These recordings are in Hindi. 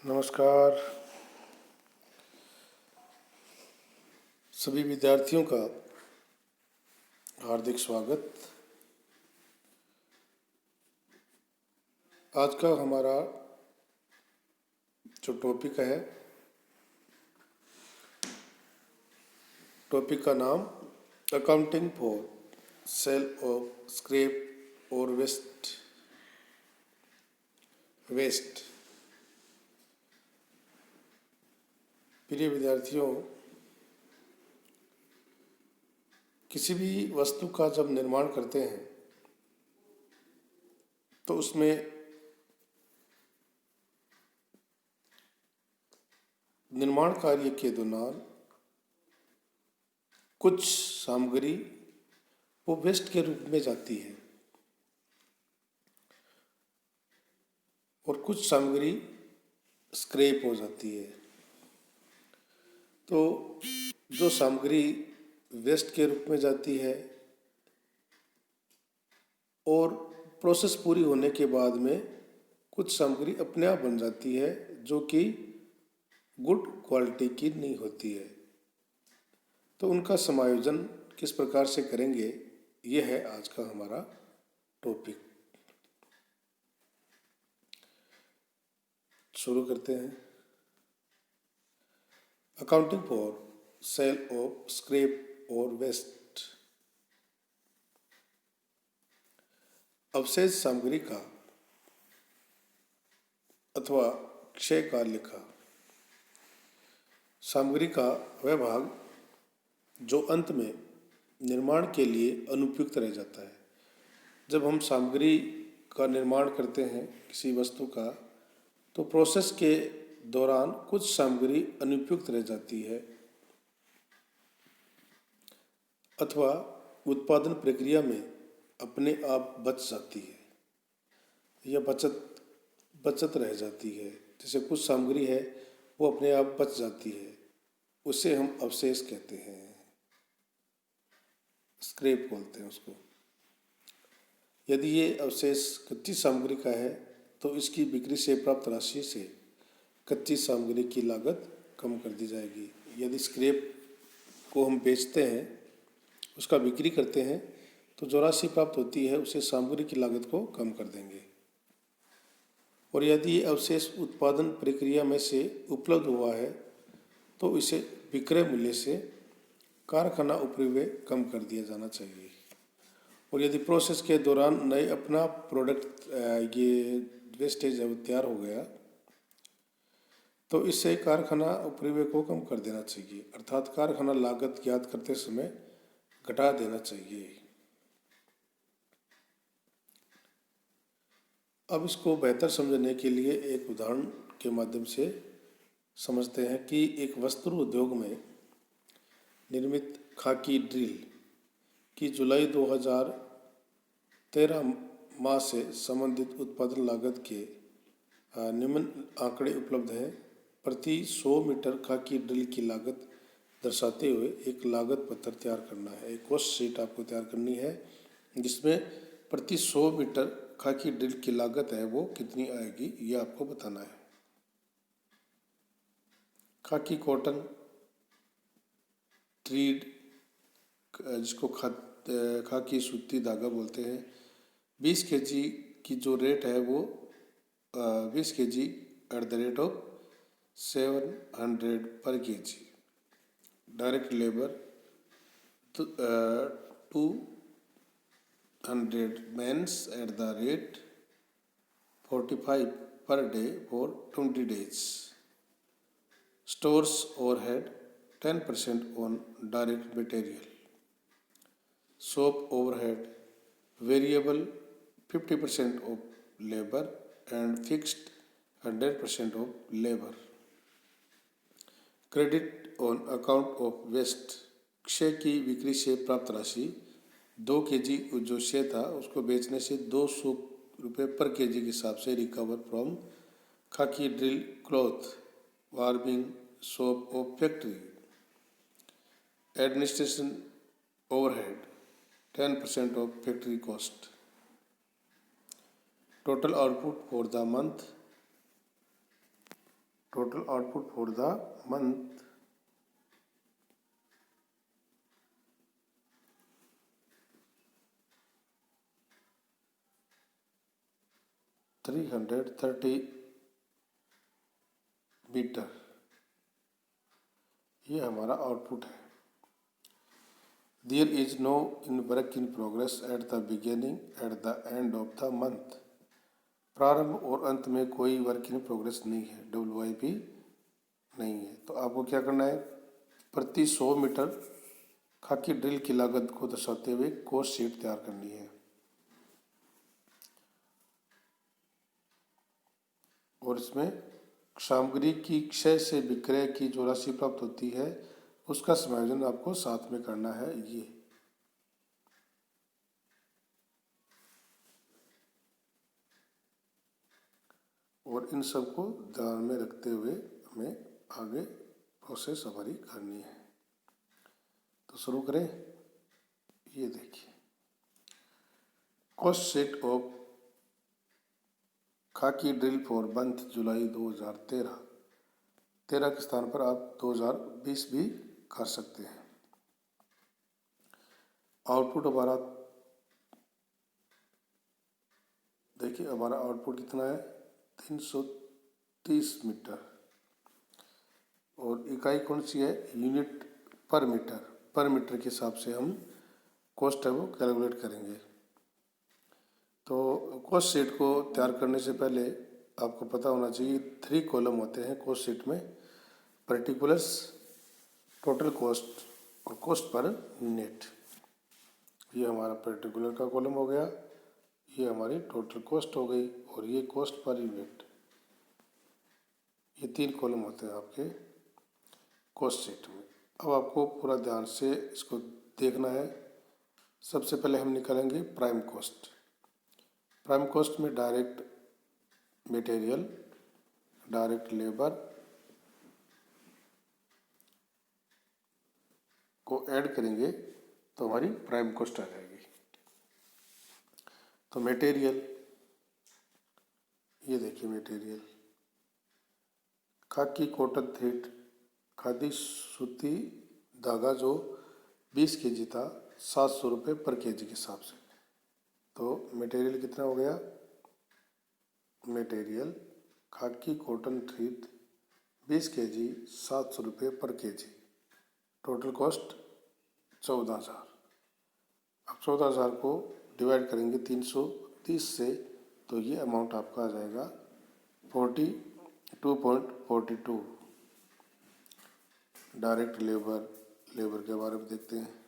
नमस्कार सभी विद्यार्थियों का हार्दिक स्वागत। आज का हमारा जो टॉपिक है, टॉपिक का नाम accounting for sale of scrap और वेस्ट। प्रिय विद्यार्थियों, किसी भी वस्तु का जब निर्माण करते हैं तो उसमें निर्माण कार्य के दौरान कुछ सामग्री वो वेस्ट के रूप में जाती है और कुछ सामग्री स्क्रैप हो जाती है। तो जो सामग्री वेस्ट के रूप में जाती है और प्रोसेस पूरी होने के बाद में कुछ सामग्री अपने आप बन जाती है जो कि गुड क्वालिटी की नहीं होती है। तो उनका समायोजन किस प्रकार से करेंगे, ये है आज का हमारा टॉपिक। शुरू करते हैं। Accounting for sale of scrap और वेस्ट। अवशेष सामग्री का अथवा क्षय का लेखा। सामग्री का वह भाग जो अंत में निर्माण के लिए अनुपयुक्त रह जाता है। जब हम सामग्री का निर्माण करते हैं किसी वस्तु का, तो प्रोसेस के दौरान कुछ सामग्री अनुपयुक्त रह जाती है अथवा उत्पादन प्रक्रिया में अपने आप बच जाती है या बचत रह जाती है। जैसे कुछ सामग्री है वो अपने आप बच जाती है, उसे हम अवशेष कहते हैं, स्क्रैप बोलते हैं उसको। यदि ये अवशेष कच्ची सामग्री का है तो इसकी बिक्री से प्राप्त राशि से कच्ची सामग्री की लागत कम कर दी जाएगी। यदि स्क्रैप को हम बेचते हैं, उसका बिक्री करते हैं, तो जो राशि प्राप्त होती है उसे सामग्री की लागत को कम कर देंगे। और यदि ये अवशेष उत्पादन प्रक्रिया में से उपलब्ध हुआ है तो इसे विक्रय मूल्य से कारखाना उपरिव्यय कम कर दिया जाना चाहिए। और यदि प्रोसेस के दौरान नए अपना प्रोडक्ट ये वेस्टेज है वो तैयार हो गया तो इससे कारखाना उपरिव्यय को कम कर देना चाहिए, अर्थात कारखाना लागत ज्ञात करते समय घटा देना चाहिए। अब इसको बेहतर समझने के लिए एक उदाहरण के माध्यम से समझते हैं कि एक वस्त्र उद्योग में निर्मित खाकी ड्रिल की जुलाई 2013 माह से संबंधित उत्पादन लागत के निम्न आंकड़े उपलब्ध हैं। प्रति 100 मीटर खाकी ड्रिल की लागत दर्शाते हुए एक लागत पत्र तैयार करना है। एक कॉस्ट शीट आपको तैयार करनी है जिसमें प्रति 100 मीटर खाकी ड्रिल की लागत है वो कितनी आएगी, ये आपको बताना है। खाकी कॉटन ट्रीड, जिसको खाकी सूती धागा बोलते हैं, 20 kg की जो रेट है वो 20 kg at the rate of 700 per kg। Direct labour 200 mens at the rate 45 per day for 20 days। Stores overhead 10% on direct material। shop overhead variable 50% of labor and fixed 100% of labor। Credit on account of waste, क्षय की बिक्री से प्राप्त राशि 2 kg जो क्षय था उसको बेचने से 200 रुपये पर kg के हिसाब से recover from khaki drill cloth warming shop of factory. Administration overhead 10% of factory cost. Total output for the month total output for the month 330 metre, ये हमारा आउटपुट है। There is no in work in progress at the beginning at the end of the month, प्रारंभ और अंत में कोई वर्क इन प्रोग्रेस नहीं है, WIP नहीं है। तो आपको क्या करना है, प्रति 100 मीटर खाकी ड्रिल की लागत को दर्शाते हुए कॉस्ट शीट तैयार करनी है। और इसमें सामग्री की क्षय से विक्रय की जो राशि प्राप्त होती है उसका समायोजन आपको साथ में करना है। ये और इन सब को ध्यान में रखते हुए हमें आगे प्रोसेस हमारी करनी है। तो शुरू करें। ये देखिए, कॉस्ट शीट ऑफ खाकी ड्रिल फॉर मंथ जुलाई 2013, 13 के स्थान पर आप 2020 भी कर सकते हैं। आउटपुट हमारा देखिए, हमारा आउटपुट कितना है, 330 मीटर। और इकाई कौन सी है, यूनिट पर मीटर, पर मीटर के हिसाब से हम कॉस्ट है वो कैलकुलेट करेंगे। तो कॉस्ट शीट को तैयार करने से पहले आपको पता होना चाहिए 3 कॉलम होते हैं कॉस्ट शीट में, पर्टिकुलर्स, टोटल कॉस्ट और कॉस्ट पर नेट। ये हमारा पर्टिकुलर का कॉलम हो गया, ये हमारी टोटल कॉस्ट हो गई, और ये कॉस्ट पर यूनिट। ये 3 कॉलम होते हैं आपके कॉस्ट शीट में। अब आपको पूरा ध्यान से इसको देखना है। सबसे पहले हम निकालेंगे प्राइम कॉस्ट। प्राइम कॉस्ट में डायरेक्ट मटेरियल, डायरेक्ट लेबर को ऐड करेंगे तो हमारी प्राइम कॉस्ट आ जाएगी। तो मटेरियल, ये देखिए मटेरियल, खाकी कॉटन थ्रेड, खादी सूती धागा जो 20 kg था, 700 रुपये पर kg के हिसाब से। तो मटेरियल कितना हो गया, मटेरियल खाकी कॉटन थ्रेड 20 kg 700 रुपये पर kg, टोटल कॉस्ट 14,000। अब 14,000 को डिवाइड करेंगे 330 से, तो ये अमाउंट आपका आ जाएगा 42.42। डायरेक्ट लेबर, लेबर के बारे में देखते हैं।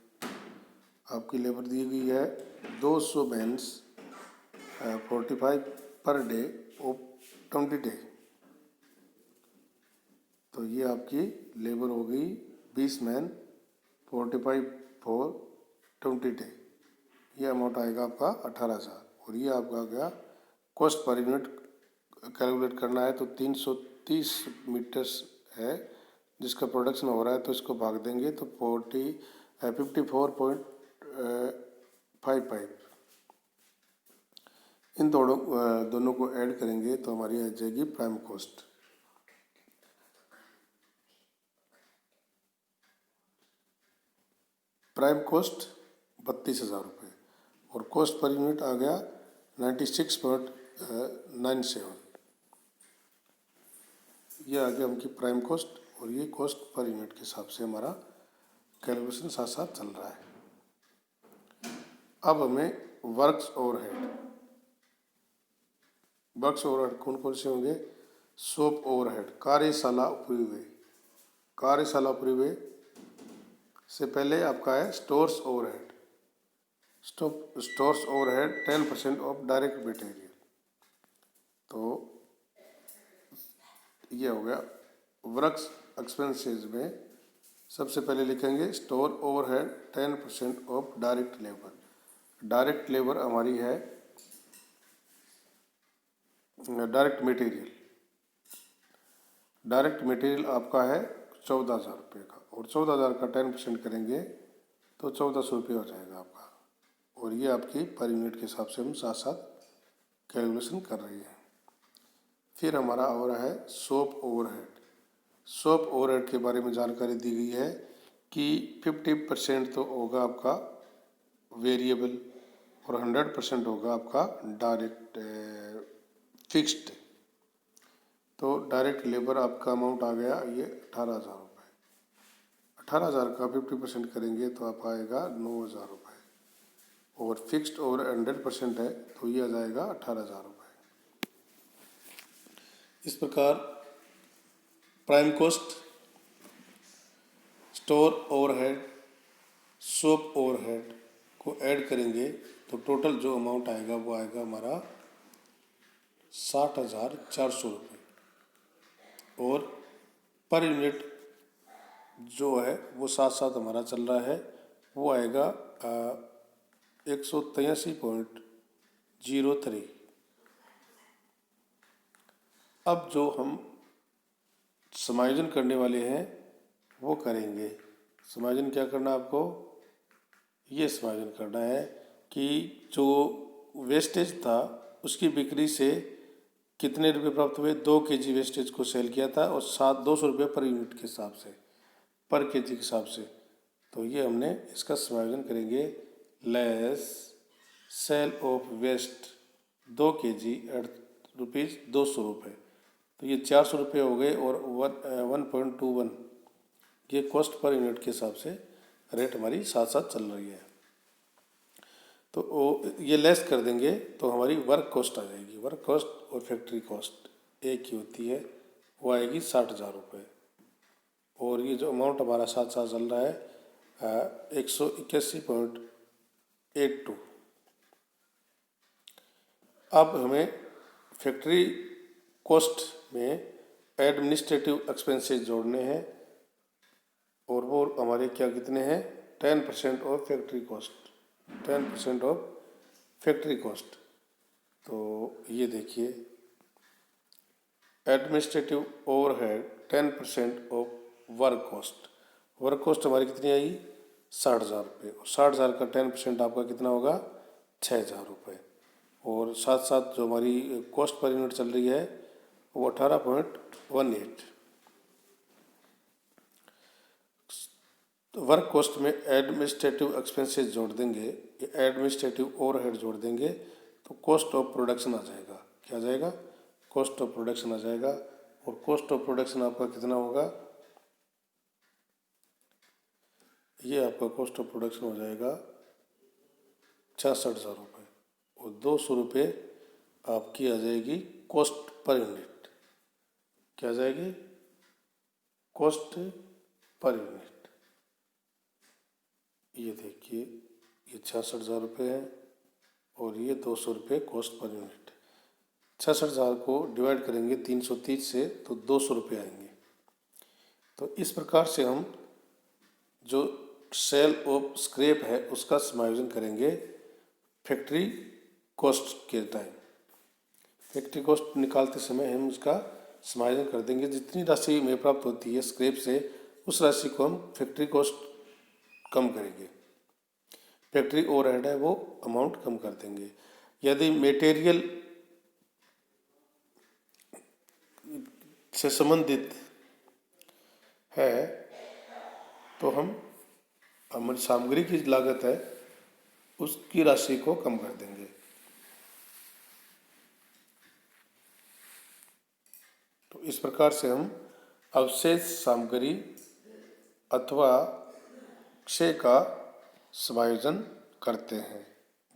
आपकी लेबर दी गई है 200 mains 45 per day of 20 day. तो ये आपकी लेबर हो गई 20 मैन 45 फॉर 20 डे। ये अमाउंट आएगा आपका 18,000। और ये आपका आ गया कॉस्ट पर यूनिट कैलकुलेट करना है। तो 330 मीटर्स है जिसका प्रोडक्शन हो रहा है, तो इसको भाग देंगे तो 54.55। इन दोनों को ऐड करेंगे तो हमारी आ जाएगी प्राइम कॉस्ट। प्राइम कॉस्ट 32,000 रुपये और कॉस्ट पर यूनिट आ गया 96.97। ये आ गया उनकी प्राइम कॉस्ट, और ये कॉस्ट पर यूनिट के हिसाब से हमारा कैलकुलेशन साथ साथ चल रहा है। अब हमें वर्क्स ओवरहेड, वर्क्स ओवरहेड कौन कौन से होंगे, शॉप ओवरहेड, कार्यशाला उपरिव्यय, कार्यशाला उपरिव्यय से पहले आपका है stores overhead. Stores overhead 10% of direct material. तो ये हो गया वर्क्स एक्सपेंसेस में सबसे पहले लिखेंगे store overhead 10% of direct labour. Direct labour हमारी है डायरेक्ट मटेरियल। डायरेक्ट मटेरियल आपका है 14,000 रुपये का, और 14,000 का 10% करेंगे तो 1,400 रुपये हो जाएगा आपका। और ये आपकी पर यूनिट के हिसाब से हम साथ साथ कैलकुलेशन कर रहे हैं। फिर हमारा हो रहा है शॉप ओवरहेड। शॉप ओवरहेड के बारे में जानकारी दी गई है कि 50% तो होगा आपका वेरिएबल और 100% होगा आपका डायरेक्ट फिक्स्ड। तो डायरेक्ट लेबर आपका अमाउंट आ गया ये 18,000 रुपये। 18,000 का 50% करेंगे तो आप आएगा 9,000 रुपये, और फिक्स्ड और 100% है तो ये आ जाएगा 18,000 रुपये। इस प्रकार prime cost, store overhead, shop overhead को ऐड करेंगे तो टोटल जो अमाउंट आएगा वो आएगा हमारा 60,400 रुपये, और पर यूनिट जो है वो साथ साथ हमारा चल रहा है वो आएगा 183.03। अब जो हम समायोजन करने वाले हैं वो करेंगे। समायोजन क्या करना आपको, ये समायोजन करना है कि जो वेस्टेज था उसकी बिक्री से कितने रुपए प्राप्त हुए। 2 kg वेस्टेज को सेल किया था और 200 रुपये पर यूनिट के हिसाब से, पर केजी के हिसाब से। तो ये हमने इसका समायोजन करेंगे। Less sale of waste 2 kg at ₹200, तो ये 400 रुपये हो गए, और 1.21 ये कॉस्ट पर यूनिट के हिसाब से रेट हमारी साथ साथ चल रही है। तो ये लेस कर देंगे तो हमारी वर्क कॉस्ट आ जाएगी। वर्क कॉस्ट और फैक्ट्री कॉस्ट एक ही होती है, वो आएगी 60,000 रुपये। और ये जो अमाउंट हमारा साथ साथ चल रहा है 181.82। अब हमें फैक्ट्री कॉस्ट में एडमिनिस्ट्रेटिव एक्सपेंसेस जोड़ने हैं, और वो हमारे क्या कितने हैं, 10% of factory cost, 10% of factory cost. तो ये देखिए administrative overhead 10% of work cost. Work cost हमारी कितनी आई, 60,000 रुपये, और 60,000 का 10% आपका कितना होगा, 6,000 रुपये। और साथ साथ जो हमारी कॉस्ट पर यूनिट चल रही है वो 18.18। तो वर्क कॉस्ट में एडमिनिस्ट्रेटिव एक्सपेंसेस जोड़ देंगे, एडमिनिस्ट्रेटिव ओवरहेड जोड़ देंगे तो कॉस्ट ऑफ प्रोडक्शन आ जाएगा। क्या आ जाएगा, कॉस्ट ऑफ प्रोडक्शन आ जाएगा। और कॉस्ट ऑफ प्रोडक्शन आपका कितना होगा, ये आपका कॉस्ट ऑफ प्रोडक्शन हो जाएगा 66,000 रुपये, और 200 रुपये आपकी आ जाएगी कॉस्ट पर यूनिट। क्या आ जाएगी, कॉस्ट पर यूनिट। ये देखिए ये 66,000 रुपये है, और ये 200 रुपये कॉस्ट पर यूनिट। 66,000 को डिवाइड करेंगे 330 से तो 200 रुपये आएंगे। तो इस प्रकार से हम जो सेल ऑफ स्क्रैप है उसका समायोजन करेंगे फैक्ट्री कॉस्ट के टाइम। फैक्ट्री कॉस्ट निकालते समय हम उसका समायोजन कर देंगे। जितनी राशि हमें प्राप्त होती है स्क्रैप से, उस राशि को हम फैक्ट्री कॉस्ट कम करेंगे, फैक्ट्री ओवरहेड है वो अमाउंट कम कर देंगे। यदि मटेरियल से संबंधित है तो हम हमारी सामग्री की लागत है उसकी राशि को कम कर देंगे। तो इस प्रकार से हम अवशेष सामग्री अथवा क्षय का समायोजन करते हैं।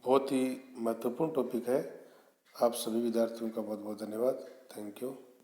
बहुत ही महत्वपूर्ण टॉपिक है। आप सभी विद्यार्थियों का बहुत बहुत धन्यवाद। Thank you.